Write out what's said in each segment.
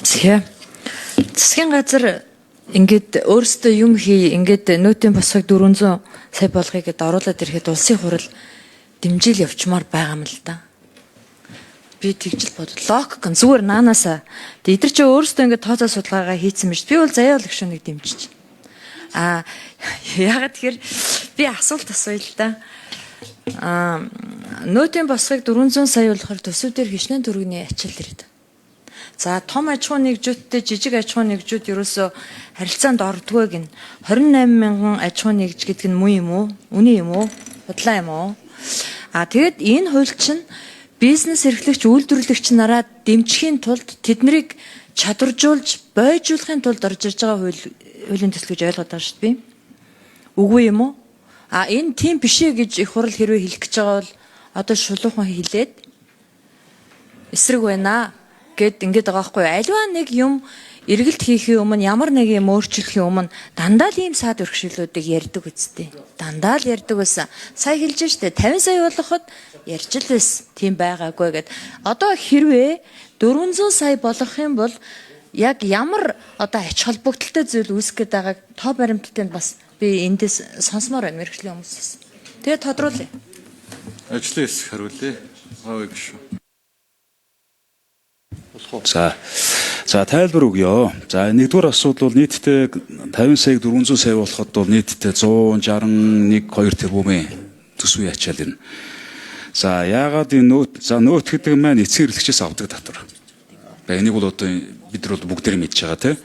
Засгийн газар ингээд өөрсдөө юм хий ингээд нөөтийн босхойг 400 сая болгоё гэдээ оруулаад ирэхэд улсын хурал дэмжил явчмаар байгаа юм л да. Би тэгжил бод логик зүгээр наанаасаа эдгэр чи өөрсдөө ингээд тооцоо судалгаагаа хийцэн биш. Би бол заяа л гүшүүнийг дэмжиж. Яагаад тэгэхээр би асуулт асууя л да. Нөөтийн босхойг 400 сая болохоор төсвүүдээр хичнээн төгрөгийн ачаал ирээд. За том аж ахуйн нэгжүүдтэй жижиг аж ахуйн нэгжүүд ерөөсөө харилцаанд ордгоо гин 28 мянган аж ахуйн нэгж гэдэг нь муу юм уу? Үнэн юм уу? Худлаа юм уу? Тэгэд энэ хууль чинь бизнес эрхлэгч үйлдвэрлэгч нараа дэмжихийн тулд тэднийг чадваржуулж бойжуулахын тулд орж ирж байгаа хуулийн төсөл гэж ойлгоод байгаа шүү дээ. Үгүй юм уу? Энэ тийм биш ээ гэж их хурл хэрвээ хэлэх гэж байгаа бол одоо шулуухан хэлээд эсрэг байна гэд ингээд байгаа байхгүй. Аливаа нэг юм эргэлт хийхийн өмнө ямар нэг юм өөрчлөхийн өмнө дандаа л ийм саад өргөшлүүдийг ярьдаг үсттэй. Дандаа л ярьдаг байсан. Сая хэлж штэ 50 сая болгоход ярьж л байсан. Тийм байгаагүй гэд. Одоо хэрвээ 400 сая болгох юм бол яг ямар одоо ач холбогдолтой зүйл үүсгэх гээд байгааг тоо баримттай бас би эндээс сонсомоор байна мэргэжлийн хүмүүсээс. Тэгээ тодруулъя. Ажлын хэсэг хариулъя. Хавыг шүү. За тайлбар өгье. За нэгдүгээр асуудал бол нийтдээ 50 саяг 400 сая болоход бол нийтдээ 161 2 тэрбумын төсвийн ачаал ирнэ. За яагаад энэ нөөт гэдэг маань эцэг хэрэглэгчээс авдаг татвар. Энийг бол одоо бид нар бол бүгдээр мэдж байгаа тийм.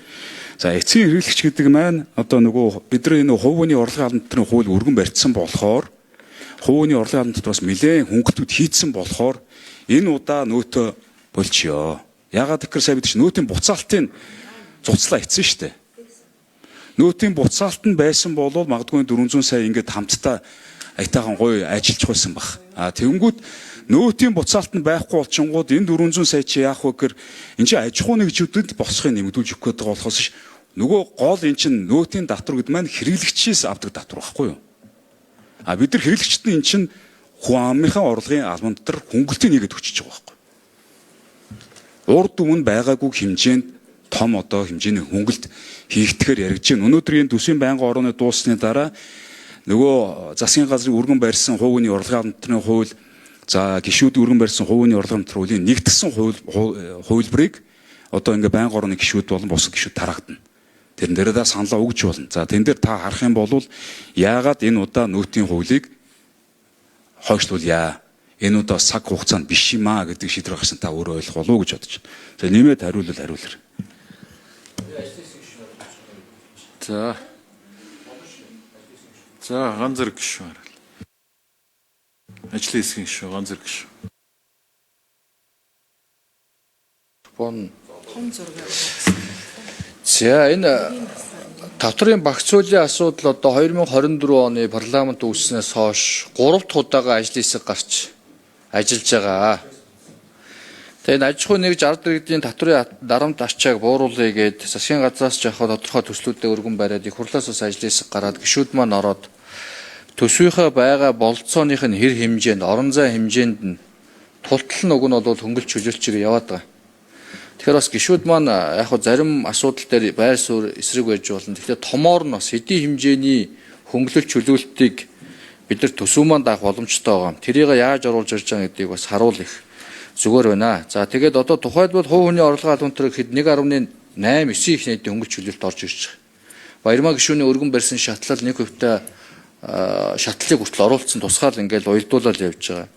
За эцэг хэрэглэгч гэдэг маань одоо нөгөө бидний энэ хувийн орлогын албан татварын хууль өргөн барьцсан болохоор хувийн орлогын албан татвараас нэлээд хөнгөлтүүд хийцэн болохоор энэ удаа нөөтөө болчихё. Ягаад гэхээр сая бид чинь нөөтийн буцаалтын цуцлаа хийсэн шүү дээ. Нөөтийн буцаалт нь байсан бол магадгүй 400 сая ингээд хамтдаа аятайхан гоё ажиллаж байсан баг. Тэгэнгүүт нөөтийн буцаалт нь байхгүй болчингууд энэ 400 сая чи яах вэ гэхээр энэ чинь аж ахуйн нэгжүүдэд босхыг нэмэгдүүлж өгөх гээд байгаа болохоос нөгөө гол энэ чинь нөөтийн татвар гэдэг маань хэрэглэгчээс авдаг татвар байхгүй юу? Бид нар хэрэглэгчд нь энэ чинь хүн амынхаа орлогын албан татвар хөнгөлтийг нэгэд өчөж байгаа байхгүй юу? Урд өмнө байгаагүй хэмжээнд том одоо хэмжээний хөнгөлт хийгдэхээр яригдж байна. Өнөөдрийн төсвийн байнгын орооны дууссаны дараа нөгөө засгийн газрын өргөн барьсан хувийн орлогын албан татварын хууль, за гишүүд өргөн барьсан хувийн орлогын албан татварын хуулийн нэгдсэн хувилбарыг одоо ингээ байнгын орооны гишүүд болон бусад гишүүд тарагдана. Тэрэн дээрээ да саналаа өгч болно. За тэн дээр та харах юм бол яагаад энэ удаа нөөтийн хуулийг хойшлуулъя? Энэ удаа цаг хугацаанд биш юм аа гэдэг шийдвэр гаргасан та өөрөө ойлгох болов уу гэж бодож байна. За нэмээд хариулъя. За ганц зэрэг гişүү хариул. Ажлын хэсгийн гişүү ганц зэрэг гişүү. За энэ татврын багцуулын асуудал одоо 2024 оны парламент үүснээс хойш 3 дахь удаага ажлын хэсэг гарч ажиллаж байгаа. Тэгээд аж ахуйн нэгж ард иргэдийн татврын дарамт ачааг бууруулъя гэд засгийн газраас жахаа тодорхой төслүүдэд өргөн бариад их хурлаас бас ажлын хэсэг гараад гишүүд маань ороод төсвийнхээ байгаа бололцооных нь хэр хэмжээнд орон зай хэмжээнд нь тултал нь уг нь бол хөнгөлж чөлөөлчийг яваад байгаа. Тэгэхээр бас гишүүд маань яг зарим асуудал дээр байр суурь эсрэг байж болно. Тэгэхээр томоор нь бас хэдийн хэмжээний хөнгөлөлт чөлөөлтийг бид нар төсөв маань даах боломжтой байгаа. Тэрийг яаж оруулж ирж байгаа гэдгийг бас харуулах зүгээр байна. За тэгээд одоо тухайлбал хувь хүний орлогын албан татвар гэхэд 1.8-9 их нийтийн хөнгөлт чөлөөлт орж ирж байгаа. Баярмаа гишүүний өргөн барьсан шатлал 1% шатлалыг хүртэл оруулсан тусгаал ингээл уялдуулаад явж байгаа.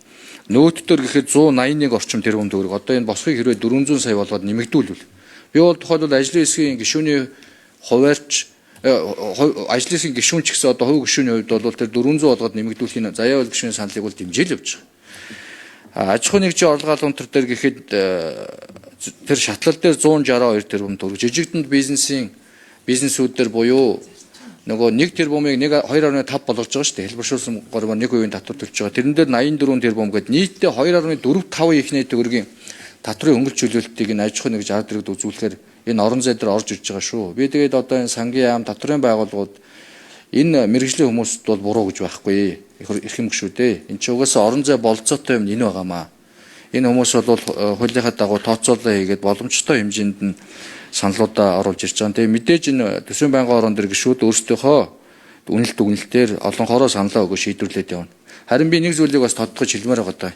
Нөөт төр гэхэд 181 орчим тэрбум төгрөг. Одоо энэ босхийг хэрвээ 400 сая болгоод нэмэгдүүлвэл би бол тухайлбал ажлын хэсгийн гишүүний хуваарч ажлын хэсгийн гишүүн ч гэсэн одоо хувь гишүүний хувьд бол тэр 400 болгоод нэмэгдүүлэхийн заяа гишүүний саналыг бол дэмжиж явж байгаа. Аж ахуйн нэгжийн орлогын албан татвар дээр гэхэд тэр шатлал дээр 162 тэрбум төгрөг. Жижигдэнд бизнесүүд дээр буюу нөгөө 1 тэрбумыг 2.5 болгож байгаа шүү дээ. Хэлбэршүүлсэн гороор 1% татвар төлж байгаа. Тэрэн дээр 84 тэрбум гээд нийтдээ 2.45 их нийт төгрөгийн татврын хөнгөлт чөлөөлтийг энэ аж ахуйн нэгж ард иргэд үзүүлэхээр энэ орон зай дээр орж ирж байгаа шүү. Би тэгээд одоо энэ сангийн яам татврын байгууллагууд энэ мэргэжлийн хүмүүст бол буруу гэж байхгүй. Эрхэм гүшүүд ээ. Энд чинь угаасаа орон зай болцоотой юм энэ байгаамаа. Энэ хүмүүс бол хуулийнхаа дагуу тооцоолоо хийгээд боломжтой хэмжээнд нь саналуудаа оруулж ирж байгаа. Тэгээ мэдээж энэ төсвийн байнгын орон дээр гишүүд өөрсдийнхөө үнэлтээр олон хороо саналаа өгөө шийдвэрлээд явна. Харин би нэг зүйлийг бас тодтогч хэлмээр байгаа даа.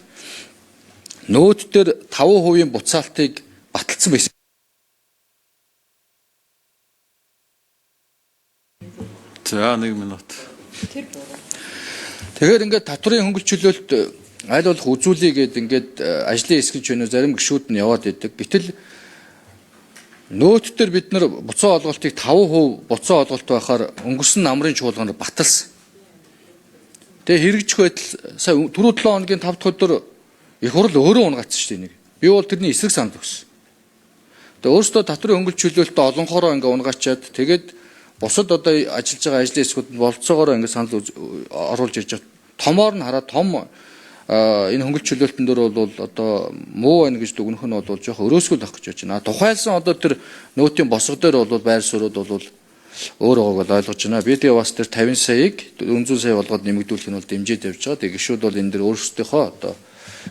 Нөөд дээр 5% буцаалтыг баталсан байсан. За 1 минут. Тэгэхээр ингээд татврын хөнгөлчлөлт аль болох үзүүлээ гэдэг ингээд ажлын хэсгэж байна зарим гишүүд нь яваад идэг. Гэтэл нөөт дээр бид нар буцаа олголтыг 5% буцаа олголт байхаар өнгөрсөн намрын чуулганаар баталсан. Тэгээ хэрэгжих байтал сая түрүү 7 хоногийн 5 дахь өдөр их хурл өөрөө унгацсан шүү дээ нэг. Би бол тэрний эсрэг санал өгсөн. Тэгээ өөрөөсөө татврын хөнгөлчлөлтөд олонхороо ингээ унгаачаад тэгээд бусад одоо ажиллаж байгаа ажлын хэсгүүд нь болцоогоор ингээ санал оруулж ирж байгаа. Томоор нь хараад том энэ хөнгөлчлөлтөн дээр бол одоо муу байна гэж дүгнэх нь бол жоох өрөөсгөл авах гэж байна. Тухайлсан одоо тэр нөөтийн босго дээр бол байр суурьуд бол өөр байгааг ойлгож байна. Би тэгээ бас тэр 50 саяыг 400 сая болгоод нэмэгдүүлэх нь бол дэмжиж явж байгаа. Тэгээ гишүүд бол энэ дээр өөрсдийнхөө одоо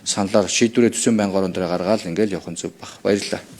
саналаар шийдвэрээ төсвийн байнгын орон дээр гаргаад ингээл явах нь зөв баг. Баярлалаа.